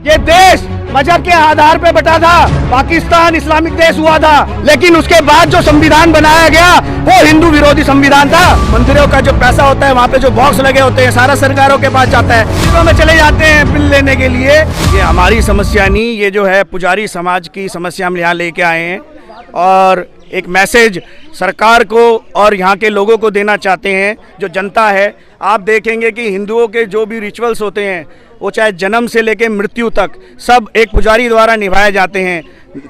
ये देश मजहब के आधार पे बटा था, पाकिस्तान इस्लामिक देश हुआ था, लेकिन उसके बाद जो संविधान बनाया गया वो हिंदू विरोधी संविधान था। मंदिरों का जो पैसा होता है, वहाँ पे जो बॉक्स लगे होते हैं, सारा सरकारों के पास जाता है। मंदिरों में चले जाते हैं बिल लेने के लिए। ये हमारी समस्या नहीं, ये जो है पुजारी समाज की समस्या हम यहाँ लेके आए हैं और एक मैसेज सरकार को और यहाँ के लोगों को देना चाहते हैं। जो जनता है, आप देखेंगे कि हिंदुओं के जो भी रिचुअल्स होते हैं वो चाहे जन्म से लेकर मृत्यु तक सब एक पुजारी द्वारा निभाए जाते हैं,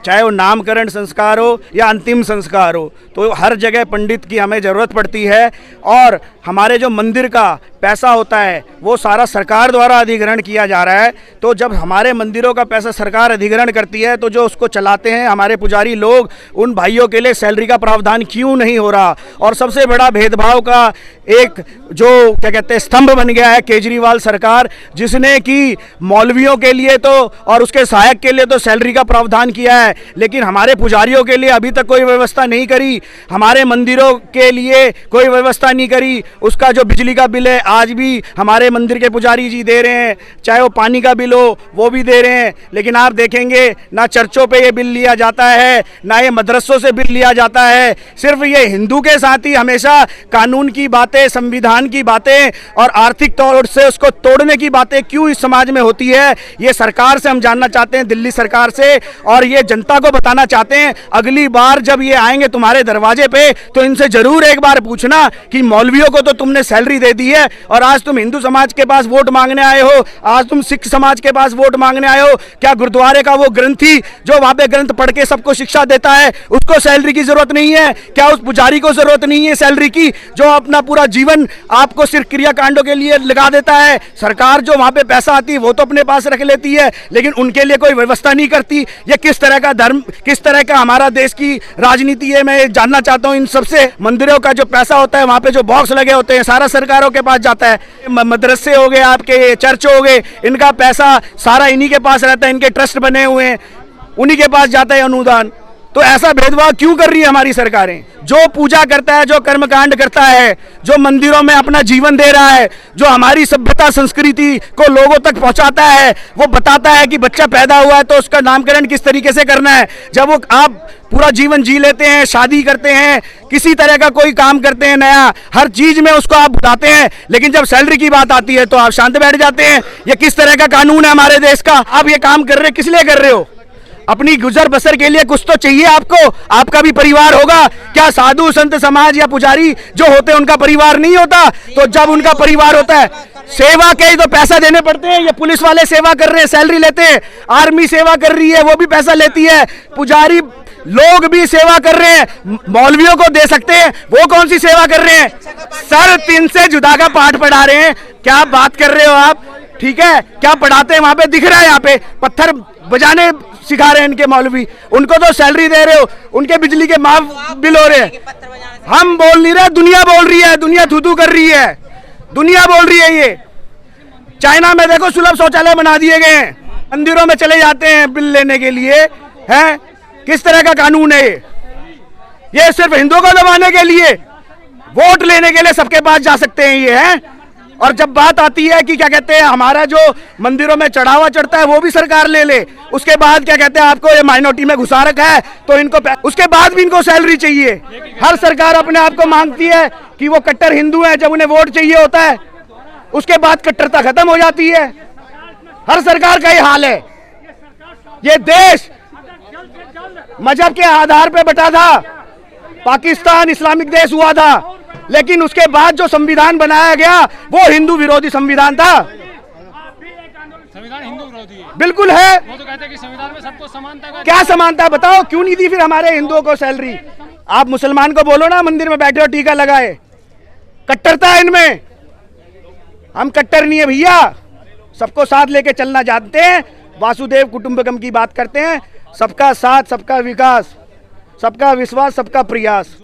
चाहे वो नामकरण संस्कार हो या अंतिम संस्कार हो। तो हर जगह पंडित की हमें ज़रूरत पड़ती है और हमारे जो मंदिर का पैसा होता है वो सारा सरकार द्वारा अधिग्रहण किया जा रहा है। तो जब हमारे मंदिरों का पैसा सरकार अधिग्रहण करती है तो जो उसको चलाते हैं हमारे पुजारी लोग, उन भाइयों के लिए सैलरी का प्रावधान क्यों नहीं हो रहा। और सबसे बड़ा भेदभाव का एक जो क्या कहते हैं स्तंभ बन गया है केजरीवाल सरकार, जिसने कि मौलवियों के लिए तो और उसके सहायक के लिए तो सैलरी का प्रावधान किया है, लेकिन हमारे पुजारियों के लिए अभी तक कोई व्यवस्था नहीं करी। हमारे मंदिरों के लिए कोई व्यवस्था नहीं करी। उसका जो बिजली का बिल है आज भी हमारे मंदिर के पुजारी जी दे रहे हैं, चाहे वो पानी का बिल हो वो भी दे रहे हैं। लेकिन आप देखेंगे ना चर्चों पे ये बिल लिया जाता है, ना ये मदरसों से बिल लिया जाता है। सिर्फ ये हिंदू के साथ ही हमेशा कानून की बातें, संविधान की बातें और आर्थिक तौर से उसको तोड़ने की बातें क्यों इस समाज में होती है, ये सरकार से हम जानना चाहते हैं, दिल्ली सरकार से। और ये जनता को बताना चाहते हैं, अगली बार जब ये आएंगे तुम्हारे दरवाजे पे तो इनसे जरूर एक बार पूछना कि मौलवियों को तो तुमने सैलरी दे दी है और आज तुम हिंदू समाज के पास वोट मांगने आए हो, आज तुम सिख समाज के पास वोट मांगने आए हो। क्या गुरुद्वारे का वो ग्रंथी जो वहां पे ग्रंथ पढ़ के सबको शिक्षा देता है उसको सैलरी की जरूरत नहीं है? क्या उस पुजारी को जरूरत नहीं है सैलरी की जो अपना पूरा जीवन आपको सिर्फ क्रियाकांडों के लिए लगा देता है? सरकार जो वहां पे पैसा आती है वो तो अपने पास रख लेती है, लेकिन उनके लिए कोई व्यवस्था नहीं करती। ये किस तरह का धर्म, किस तरह का हमारा देश की राजनीति है, मैं जानना चाहता हूं इन सबसे। मंदिरों का जो पैसा होता है, वहां पे जो बॉक्स लगे होते हैं, सारा सरकारों के पास जाता है। मदरसे हो गए, आपके चर्च हो गए, इनका पैसा सारा इन्हीं के पास रहता है, इनके ट्रस्ट बने हुए हैं, उन्हीं के पास जाता है अनुदान। तो ऐसा भेदभाव क्यों कर रही है हमारी सरकारें? जो पूजा करता है, जो कर्मकांड करता है, जो मंदिरों में अपना जीवन दे रहा है, जो हमारी सभ्यता संस्कृति को लोगों तक पहुंचाता है, वो बताता है कि बच्चा पैदा हुआ है तो उसका नामकरण किस तरीके से करना है। जब वो आप पूरा जीवन जी लेते हैं, शादी करते हैं, किसी तरह का कोई काम करते हैं नया, हर चीज में उसको आप बताते हैं, लेकिन जब सैलरी की बात आती है तो आप शांत बैठ जाते हैं। ये किस तरह का कानून है हमारे देश का? आप ये काम कर रहे हैं, किस लिए कर रहे हो? अपनी गुजर बसर के लिए कुछ तो चाहिए आपको, आपका भी परिवार होगा। क्या साधु संत समाज या पुजारी जो होते हैं उनका परिवार नहीं होता? तो जब उनका परिवार होता है, सेवा के ही तो पैसा देने पड़ते हैं। ये पुलिस वाले सेवा कर रहे हैं, सैलरी लेते हैं, आर्मी सेवा कर रही है, वो भी पैसा लेती है, पुजारी लोग भी सेवा कर रहे हैं, मौलवियों को दे सकते हैं, वो कौन सी सेवा कर रहे हैं? सर 3 से जुदा का पाठ पढ़ा रहे हैं। क्या बात कर रहे हो आप? ठीक है, क्या पढ़ाते हैं वहां पे? दिख रहा है यहाँ पे पत्थर बजाने सिखा रहे हैं इनके मौलवी, उनको तो सैलरी दे रहे हो, उनके बिजली के माफ बिल हो रहे हैं। हम बोल नहीं रहे, दुनिया बोल रही है, दुनिया थू कर रही है, दुनिया बोल रही है। ये चाइना में देखो सुलभ शौचालय बना दिए गए हैं, मंदिरों में चले जाते हैं बिल लेने के लिए। हैं किस तरह का कानून है ये? सिर्फ हिंदुओं को दबाने के लिए, वोट लेने के लिए सबके पास जा सकते हैं ये हैं। और जब बात आती है कि क्या कहते हैं हमारा जो मंदिरों में चढ़ावा चढ़ता है वो भी सरकार ले ले, उसके बाद क्या कहते हैं आपको ये माइनॉरिटी में घुसा रखा है तो इनको उसके बाद भी इनको सैलरी चाहिए। हर सरकार अपने आप को मांगती है कि वो कट्टर हिंदू है, जब उन्हें वोट चाहिए होता है उसके बाद कट्टरता खत्म हो जाती है। हर सरकार का ये हाल है। ये देश मजहब के आधार पर बटा था, पाकिस्तान इस्लामिक देश हुआ था, लेकिन उसके बाद जो संविधान बनाया गया वो हिंदू विरोधी संविधान था। संविधान हिंदू विरोधी है? बिल्कुल है। वो तो कहते हैं कि संविधान में सबको समानता का। क्या समानता बताओ, क्यों नहीं दी फिर हमारे हिंदुओं को सैलरी? आप मुसलमान को बोलो ना मंदिर में बैठे हो टीका लगाए, कट्टरता है इनमें। हम कट्टर नहीं है भैया, सबको साथ लेके चलना जानते हैं, वासुदेव कुटुंबकम की बात करते हैं, सबका साथ, सबका विकास, सबका विश्वास, सबका प्रयास।